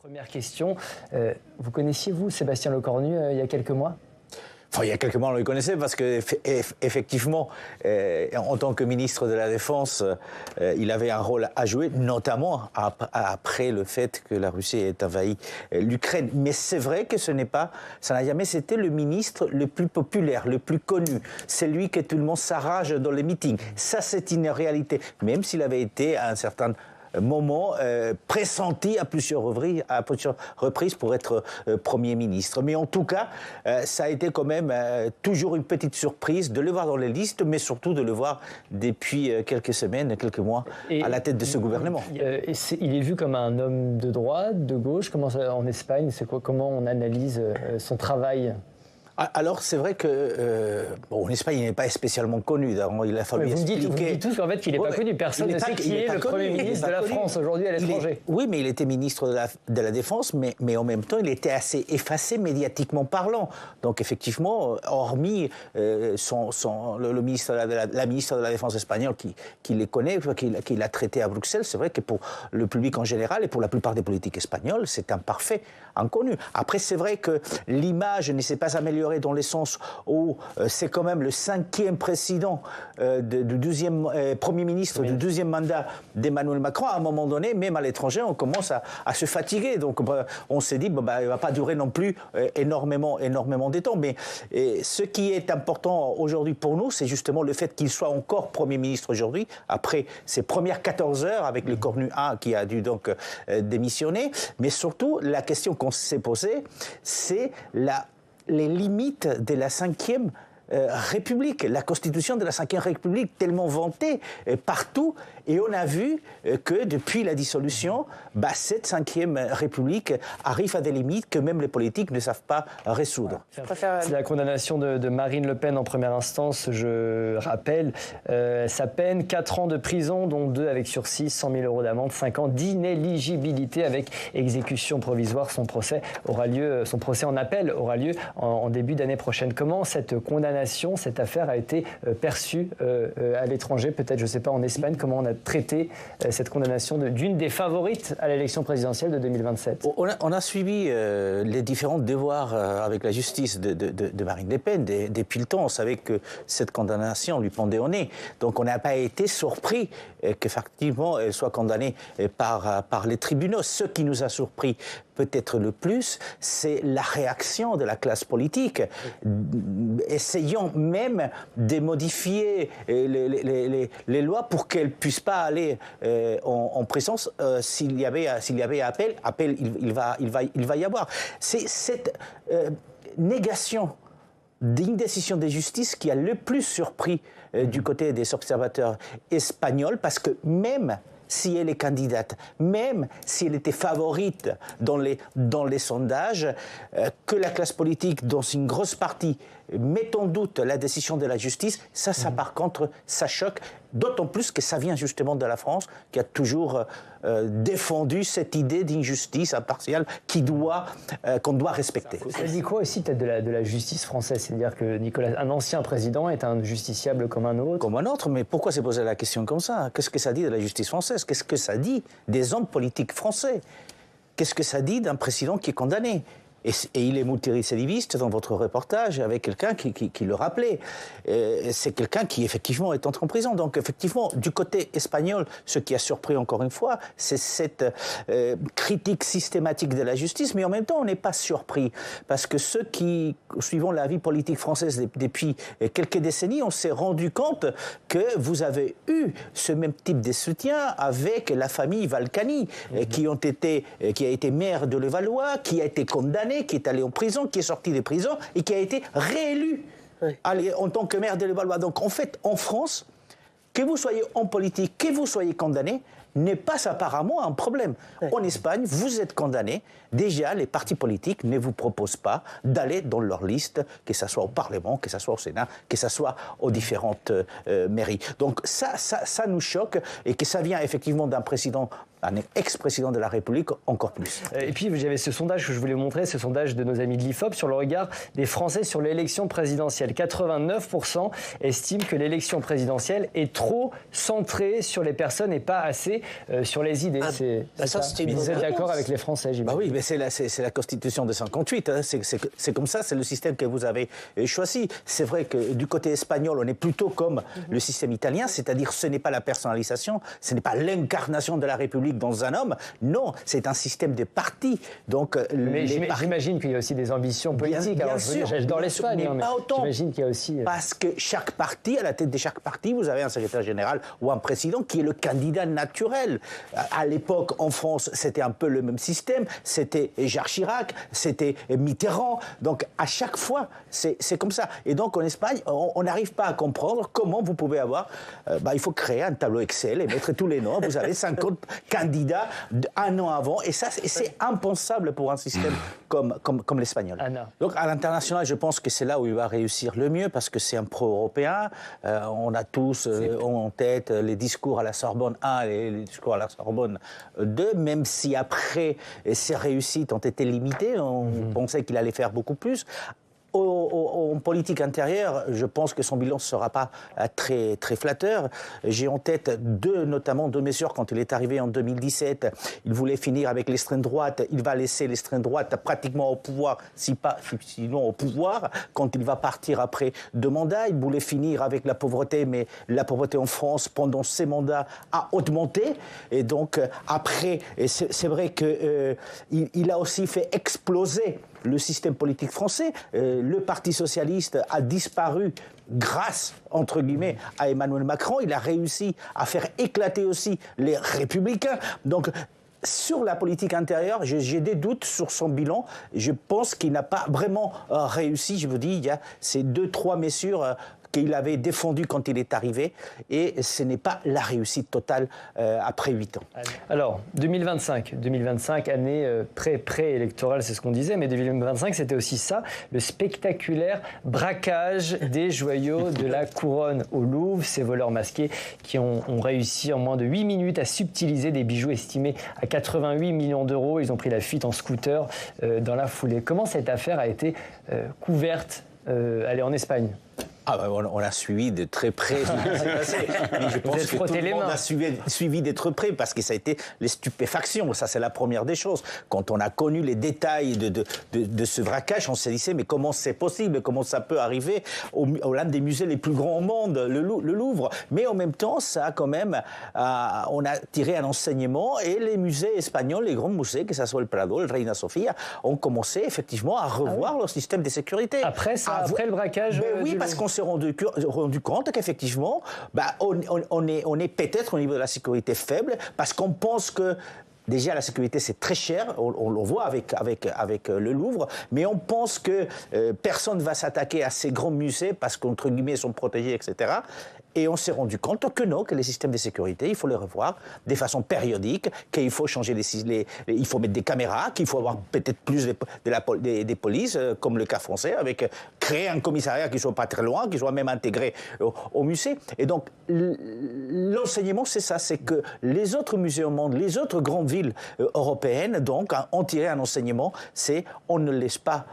Première question, vous connaissiez, vous, Sébastien Lecornu, il y a quelques mois ? Enfin, il y a quelques mois, on le connaissait parce qu'effectivement, en tant que ministre de la Défense, il avait un rôle à jouer, notamment après le fait que la Russie ait envahi l'Ukraine. Mais c'est vrai que ça n'a jamais été le ministre le plus populaire, le plus connu. C'est lui que tout le monde s'arrache dans les meetings. Ça, c'est une réalité. Même s'il avait été à un certain moment pressenti à plusieurs reprises pour être Premier ministre. Mais en tout cas, ça a été quand même toujours une petite surprise de le voir dans les listes, mais surtout de le voir depuis quelques semaines, quelques mois, à la tête de ce gouvernement. Il est vu comme un homme de droite, de gauche. Comment ça, en Espagne, comment on analyse son travail ? Alors, c'est vrai que, en Espagne, il n'est pas spécialement connu. Il a fallu expliquer... Vous me dites tous qu'en fait, qu'il n'est pas connu. Personne ne sait qui est le Premier ministre de la France aujourd'hui à l'étranger. Oui, mais il était ministre de la Défense, mais en même temps, il était assez effacé médiatiquement parlant. Donc, effectivement, hormis le ministre la ministre de la Défense espagnole qui les connaît, qui l'a traité à Bruxelles, c'est vrai que pour le public en général et pour la plupart des politiques espagnols, c'est un parfait inconnu. Après, c'est vrai que l'image ne s'est pas améliorée dans le sens où c'est quand même le 5e président du 12e Premier ministre du 12e mandat d'Emmanuel Macron. À un moment donné, même à l'étranger, on commence à se fatiguer. Donc on s'est dit, il ne va pas durer non plus énormément de temps. Mais ce qui est important aujourd'hui pour nous, c'est justement le fait qu'il soit encore Premier ministre aujourd'hui, après ses premières 14 heures avec le Cornu 1 qui a dû donc démissionner. Mais surtout, la question qu'on s'est posée, c'est les limites de la 5e République, la constitution de la 5e République tellement vantée partout, et on a vu que depuis la dissolution, cette 5e République arrive à des limites que même les politiques ne savent pas résoudre. C'est la condamnation de Marine Le Pen en première instance, je rappelle, sa peine, 4 ans de prison, dont 2 avec sursis, 100 000 € d'amende, 5 ans d'inéligibilité avec exécution provisoire. Son procès en appel aura lieu en début d'année prochaine. Comment cette condamnation, cette affaire a été perçue à l'étranger, peut-être, je ne sais pas, en Espagne, comment on a traité cette condamnation d'une des favorites à l'élection présidentielle de 2027 ? On a suivi les différents devoirs avec la justice de Marine Le Pen. Depuis le temps, on savait que cette condamnation lui pendait au nez. Donc on n'a pas été surpris qu'effectivement elle soit condamnée par les tribunaux. Ce qui nous a surpris peut-être le plus, c'est la réaction de la classe politique, essayant même de modifier les lois pour qu'elles ne puissent pas aller en prison s'il y avait appel. Il va y avoir. C'est cette négation d'une décision de justice qui a le plus surpris du côté des observateurs espagnols, parce que même si elle est candidate, même si elle était favorite dans les sondages, que la classe politique, dans une grosse partie, met en doute la décision de la justice, ça par contre, ça choque, d'autant plus que ça vient justement de la France, qui a toujours défendu cette idée d'une justice impartiale qu'on doit respecter. Ça dit quoi aussi peut-être de la justice française ? C'est-à-dire que un ancien président est un justiciable comme un autre ? Comme un autre, mais pourquoi se poser la question comme ça ? Qu'est-ce que ça dit de la justice française ? Qu'est-ce que ça dit des hommes politiques français ? Qu'est-ce que ça dit d'un président qui est condamné ? Et il est multirécidiviste dans votre reportage avec quelqu'un qui le rappelait. C'est quelqu'un qui effectivement est entré en prison. Donc effectivement, du côté espagnol, ce qui a surpris encore une fois, c'est cette critique systématique de la justice. Mais en même temps, on n'est pas surpris. Parce que ceux qui, suivant la vie politique française depuis quelques décennies, on s'est rendu compte que vous avez eu ce même type de soutien avec la famille Valcani, qui a été maire de Levallois, qui a été condamné, qui est allé en prison, qui est sorti des prisons et qui a été réélu en tant que maire de Levallois. Donc en fait, en France, que vous soyez en politique, que vous soyez condamné, n'est pas apparemment un problème. En Espagne, vous êtes condamné. Déjà, les partis politiques ne vous proposent pas d'aller dans leur liste, que ce soit au Parlement, que ce soit au Sénat, que ce soit aux différentes mairies. Donc ça nous choque, et que ça vient effectivement d'un président un ex-président de la République encore plus. Et puis j'avais ce sondage que je voulais vous montrer, ce sondage de nos amis de l'IFOP sur le regard des Français sur l'élection présidentielle. 89% estiment que l'élection présidentielle est trop centrée sur les personnes et pas assez sur les idées. Vous êtes d'accord avec les Français, j'imagine? Oui, mais c'est la Constitution de 58. Hein. C'est comme ça, c'est le système que vous avez choisi. C'est vrai que du côté espagnol, on est plutôt comme le système italien, c'est-à-dire ce n'est pas la personnalisation, ce n'est pas l'incarnation de la République dans un homme. Non, c'est un système de partis. Donc, mais j'imagine qu'il y a aussi des ambitions politiques. Bien sûr. J'adore l'Espagne, mais pas autant. J'imagine qu'il y a aussi... Parce que chaque parti, à la tête de chaque parti, vous avez un secrétaire général ou un président qui est le candidat naturel. À l'époque, en France, c'était un peu le même système. C'était Jacques Chirac, c'était Mitterrand. Donc, à chaque fois, c'est comme ça. Et donc, en Espagne, on n'arrive pas à comprendre comment vous pouvez avoir... il faut créer un tableau Excel et mettre tous les noms. Vous avez 50 candidats un an avant. Et ça, c'est impensable pour un système comme l'espagnol. Donc, à l'international, je pense que c'est là où il va réussir le mieux parce que c'est un pro-européen. On a tous en tête les discours à la Sorbonne 1 et les discours à la Sorbonne 2, même si après, ses réussites ont été limitées. On pensait qu'il allait faire beaucoup plus. En politique intérieure, je pense que son bilan ne sera pas très, très flatteur. J'ai en tête notamment deux messieurs quand il est arrivé en 2017. Il voulait finir avec l'extrême droite. Il va laisser l'extrême droite pratiquement au pouvoir, sinon au pouvoir, quand il va partir après 2 mandats. Il voulait finir avec la pauvreté, mais la pauvreté en France, pendant ses mandats, a augmenté. Et donc, après, c'est vrai qu'il a aussi fait exploser le système politique français. Le Parti socialiste a disparu grâce, entre guillemets, à Emmanuel Macron. Il a réussi à faire éclater aussi les Républicains. Donc, sur la politique intérieure, j'ai des doutes sur son bilan. Je pense qu'il n'a pas vraiment réussi. Je vous dis, il y a ces 2-3 mesures qu'il avait défendu quand il est arrivé, et ce n'est pas la réussite totale après 8 ans. Alors, 2025, année pré-électorale, c'est ce qu'on disait, mais 2025, c'était aussi ça, le spectaculaire braquage des joyaux de la couronne au Louvre, ces voleurs masqués qui ont réussi en moins de 8 minutes à subtiliser des bijoux estimés à 88 millions d'euros. Ils ont pris la fuite en scooter dans la foulée. Comment cette affaire a été couverte en Espagne? On a suivi de très près ce qui s'est passé. Mais je pense que tout le monde a suivi de très près parce que ça a été les stupéfactions. Ça, c'est la première des choses. Quand on a connu les détails de ce braquage, on s'est dit, mais comment c'est possible? Comment ça peut arriver au l'un des musées les plus grands au monde, le Louvre? Mais en même temps, ça a quand même... on a tiré un enseignement et les musées espagnols, les grands musées, que ce soit le Prado, le Reina Sofía, ont commencé effectivement à revoir leur système de sécurité. Après le braquage? Oui, parce qu'on s'est rendu compte qu'effectivement, on est peut-être au niveau de la sécurité faible, parce qu'on pense que déjà, la sécurité, c'est très cher, on le voit avec le Louvre, mais on pense que personne ne va s'attaquer à ces grands musées parce qu'entre guillemets, ils sont protégés, etc. Et on s'est rendu compte que non, que les systèmes de sécurité, il faut les revoir de façon périodique, qu'il faut changer il faut mettre des caméras, qu'il faut avoir peut-être plus des polices, comme le cas français, avec créer un commissariat qui ne soit pas très loin, qui soit même intégré au musée. Et donc, l'enseignement, c'est ça, c'est que les autres musées au monde, les autres grandes villes européennes, donc, ont tiré un enseignement, c'est on ne laisse pas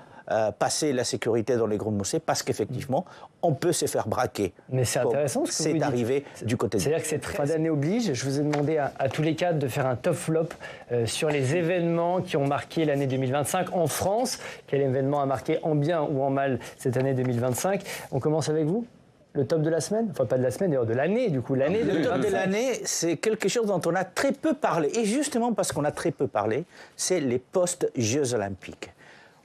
passer la sécurité dans les grands musées parce qu'effectivement, on peut se faire braquer. Mais c'est intéressant ce que vous dites. C'est arrivé du côté de... C'est-à-dire que cette fin d'année oblige. Je vous ai demandé à tous les cadres de faire un top flop sur les événements qui ont marqué l'année 2025 en France. Quel événement a marqué en bien ou en mal cette année 2025? On commence avec vous? Le top de la semaine? Enfin, pas de la semaine, d'ailleurs, de l'année, du coup. L'année 2025. Le top de l'année, c'est quelque chose dont on a très peu parlé. Et justement, parce qu'on a très peu parlé, c'est les post-Jeux Olympiques.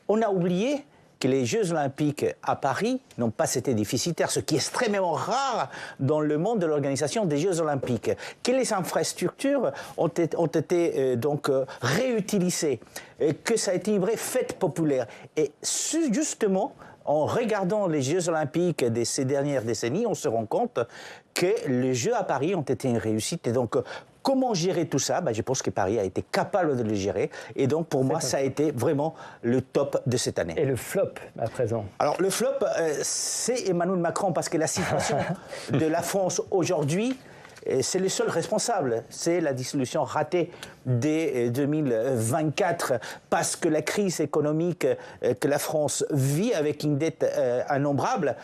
On a oublié que les Jeux Olympiques à Paris n'ont pas été déficitaires, ce qui est extrêmement rare dans le monde de l'organisation des Jeux Olympiques. Que les infrastructures ont été donc réutilisées, et que ça a été une vraie fête populaire. Et justement, en regardant les Jeux Olympiques de ces dernières décennies, on se rend compte que les Jeux à Paris ont été une réussite. Et donc, comment gérer tout ça? Je pense que Paris a été capable de le gérer. Et donc, pour moi, ça a été vraiment le top de cette année. Et le flop, à présent? Alors, le flop, c'est Emmanuel Macron, parce que la situation de la France aujourd'hui c'est le seul responsable. C'est la dissolution ratée dès 2024 parce que la crise économique que la France vit avec une dette innombrable,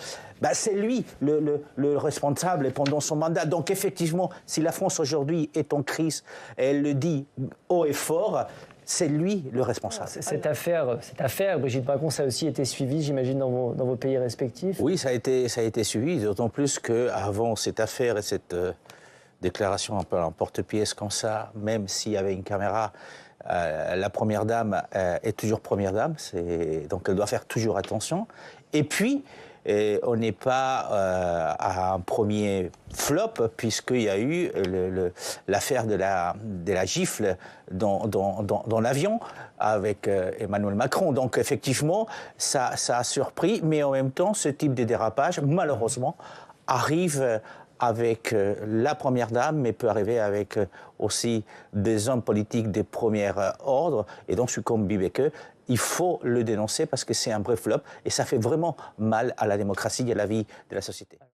bah c'est lui le responsable pendant son mandat. Donc effectivement, si la France aujourd'hui est en crise, elle le dit haut et fort, c'est lui le responsable. Cette affaire, Brigitte Macron, ça a aussi été suivi, j'imagine, dans vos pays respectifs? Oui, ça a été suivi, d'autant plus qu'avant cette affaire et cette déclaration un peu en porte-pièce comme ça, même s'il y avait une caméra, la Première Dame est toujours Première Dame, donc elle doit faire toujours attention. Et puis, on n'est pas à un premier flop, puisqu'il y a eu l'affaire de la gifle dans l'avion avec Emmanuel Macron. Donc effectivement, ça a surpris, mais en même temps, ce type de dérapage, malheureusement, arrive avec la Première Dame, mais peut arriver avec aussi des hommes politiques des premiers ordres. Et donc, je suis comme Bibeke, il faut le dénoncer parce que c'est un vrai flop et ça fait vraiment mal à la démocratie et à la vie de la société.